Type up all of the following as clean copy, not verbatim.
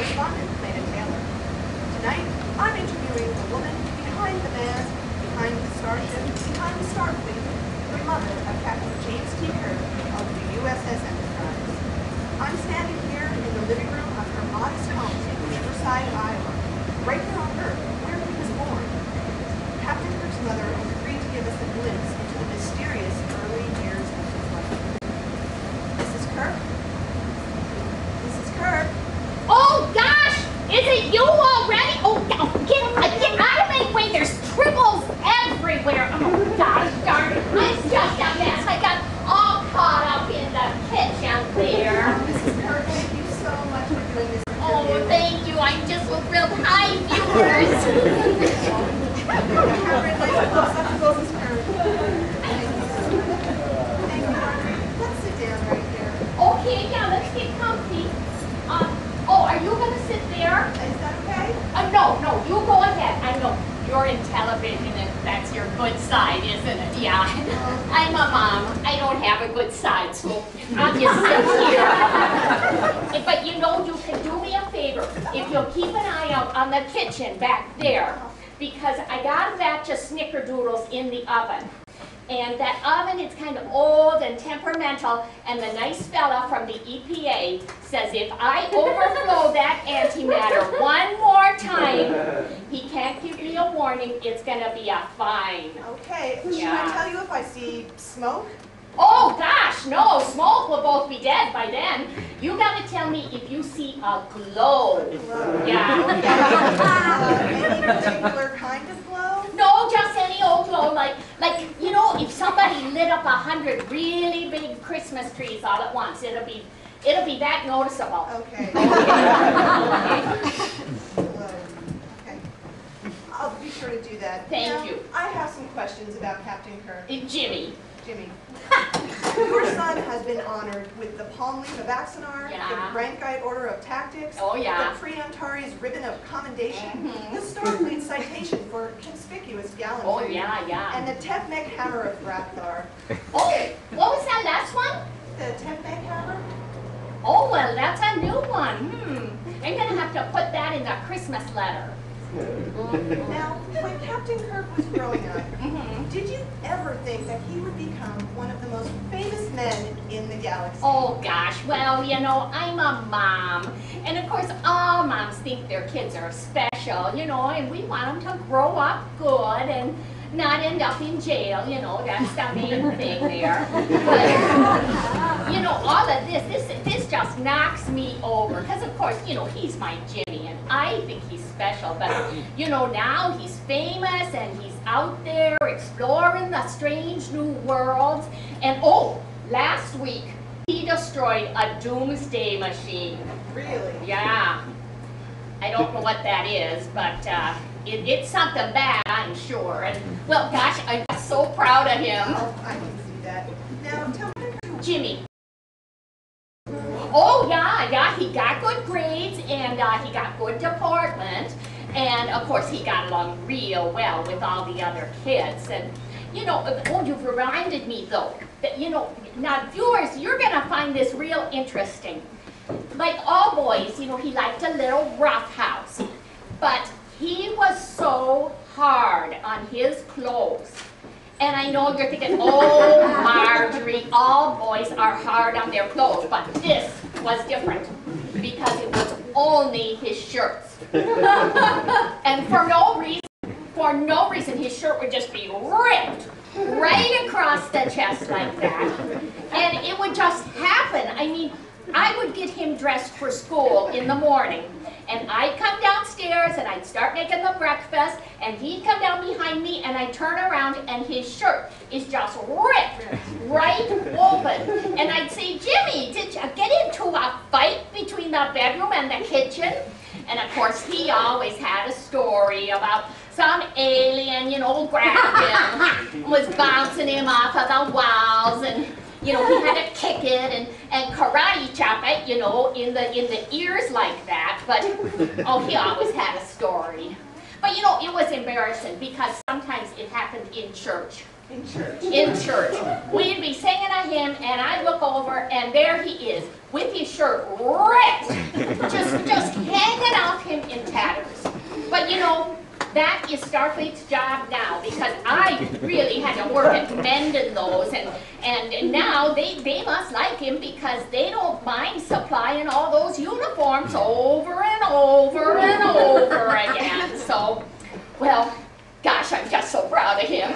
correspondent Lena Taylor. Tonight, I'm interviewing the woman behind the man, behind the starship, behind the Starfleet, the mother of Captain James T. Kirk of the USS Enterprise. I'm standing here in the living room of her modest home in Riverside, Iowa, right here on Earth, where he was born. Captain Kirk's mother has agreed to give us a glimpse into the mysterious early years of his life. Mrs. Kirk? Mrs. Kirk? Oh gosh! Is it you already? Oh, get out of my way! There's tribbles everywhere! Oh gosh darn it! I'm just a mess. I got all caught up in the kitchen there. Mrs. Kirk, thank you so much for doing this interview. Oh, thank you. I'm just so thrilled. Hi, viewers. Thank you, Marjorie. Let's sit down right here. Okay, yeah, let's get comfy. Oh, are you going to sit there? Is that okay? No, you go ahead. I know you're in television and that's your good side, isn't it? Yeah. I'm a mom. I don't have a good side, so I'll just sit here. But you know, you can do me a favor if you'll keep an eye out on the kitchen back there, because I got a batch of snickerdoodles in the oven. And that oven is kind of old and temperamental, and the nice fella from the EPA says if I overflow that antimatter one more time, he can't give me a warning, it's going to be a fine. Okay, should I tell you if I see smoke? Oh gosh, no, smoke will both be dead by then. You got to tell me if you see a glow. Yeah. Any particular kind of glow? No, just any old glow, like you know, if somebody lit up 100 really big Christmas trees all at once, it'll be that noticeable. Okay. Okay. I'll be sure to do that. Thank you. I have some questions about Captain Kirk. Jimmy. Your son has been honored with the Palm Leaf of Axanar, Yeah. the Brankite Order of Tactics, Oh, yeah. the Pre-Antares Ribbon of Commendation, the Starfleet Citation for Conspicuous Gallantry, Oh, yeah. and the Tefmec Hammer of Thrathar. Oh, what was that last one? The Tefmec Hammer? Oh, well, that's a new one. I'm going to have to put that in the Christmas letter. Now, when Captain Kirk was growing up, did you ever think that he would become one of the most famous men in the galaxy? Oh, gosh. Well, you know, I'm a mom. And, of course, all moms think their kids are special, you know, and we want them to grow up good and not end up in jail, you know, that's the main thing there. But, you know, all of this just knocks me over. Because, of course, you know, he's my Jimmy, and I think he's special. But, you know, now he's famous, and he's out there exploring the strange new worlds. And, oh, last week, he destroyed a doomsday machine. Really? Yeah. I don't know what that is, but it's something bad, I'm sure. And, well, gosh, I'm so proud of him. Oh, I can see that. Now, tell me, Jimmy. Oh, yeah, he got good grades, and he got good deportment. And, of course, he got along real well with all the other kids. And, you know, oh, you've reminded me, though, that, you know, now, viewers, you're going to find this real interesting. Like all boys, you know, he liked a little rough house. But he was so hard on his clothes. And I know you're thinking, oh, Marjorie, all boys are hard on their clothes. But this was different because it was only his shirts. And for no reason, his shirt would just be ripped right across the chest like that. And it would just happen. I mean, I would get him dressed for school in the morning, and I'd come downstairs and I'd start making the breakfast, and he'd come down behind me, and I'd turn around and his shirt is just ripped right open. And I'd say, Jimmy, did you get into a fight between the bedroom and the kitchen? And of course, he always had a story about some alien, you know, grabbed him, was bouncing him off of the walls, and you know, he had to kick it and karate chop it, you know, in the ears like that. But oh, he always had a story. But you know, it was embarrassing because sometimes it happened in church. In church. In church. We'd be singing a hymn and I'd look over and there he is with his shirt ripped, just hanging off him in tatters. But you know, that is Starfleet's job now because I really had to work at mending those and now they must like him because they don't mind supplying all those uniforms over and over and over again. So, well, gosh, I'm just so proud of him.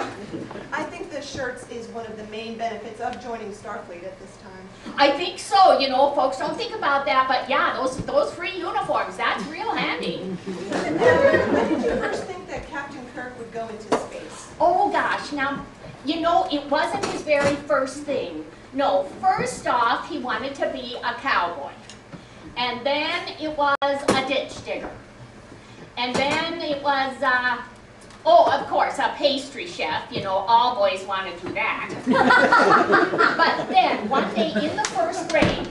I think the shirts is one of the main benefits of joining Starfleet at this time. I think so. You know, folks don't think about that, but yeah, those free uniforms, that's real handy. When did you first think that Captain Kirk would go into space? Oh gosh, now, you know, it wasn't his very first thing. No, first off, he wanted to be a cowboy. And then it was a ditch digger. And then it was, oh, of course, a pastry chef. You know, all boys want to do that. But then, one day in the first grade,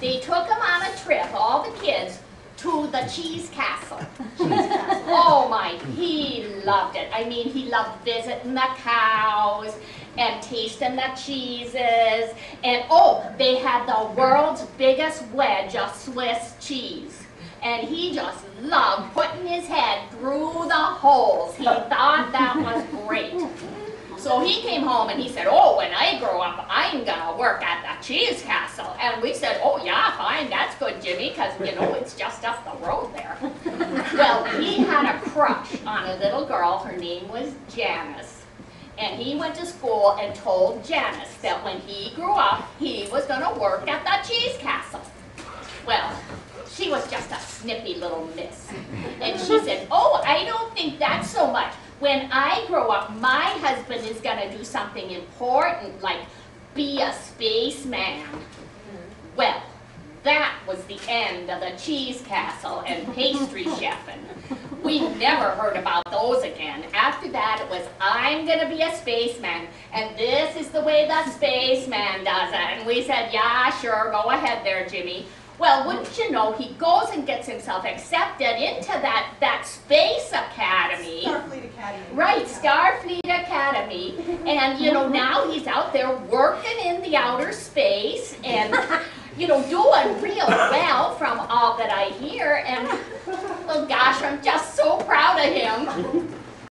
they took him on a trip, all the kids, to the cheese castle. Oh my, he loved it. I mean, he loved visiting the cows and tasting the cheeses. And oh, they had the world's biggest wedge of Swiss cheese. And he just loved putting his head through the holes. He thought that was great. So he came home and he said, oh, when I grow up, I'm gonna work at the cheese castle. And we said, oh yeah, fine, that's good, Jimmy, because you know, it's just up the road there. Well, he had a crush on a little girl, her name was Janice. And he went to school and told Janice that when he grew up, he was gonna work at the cheese castle. Well, she was just a snippy little miss. And she said, oh, I don't think that's so much. When I grow up, my husband is going to do something important, like be a spaceman. Well, that was the end of the cheese castle and pastry chefing. We never heard about those again. After that, it was, I'm going to be a spaceman, and this is the way the spaceman does it. And we said, yeah, sure, go ahead there, Jimmy. Well, wouldn't you know, he goes and gets himself accepted into that Space Academy. Starfleet Academy. Right, Starfleet Academy. And, you know, now he's out there working in the outer space and, you know, doing real well from all that I hear. And, well, gosh, I'm just so proud of him.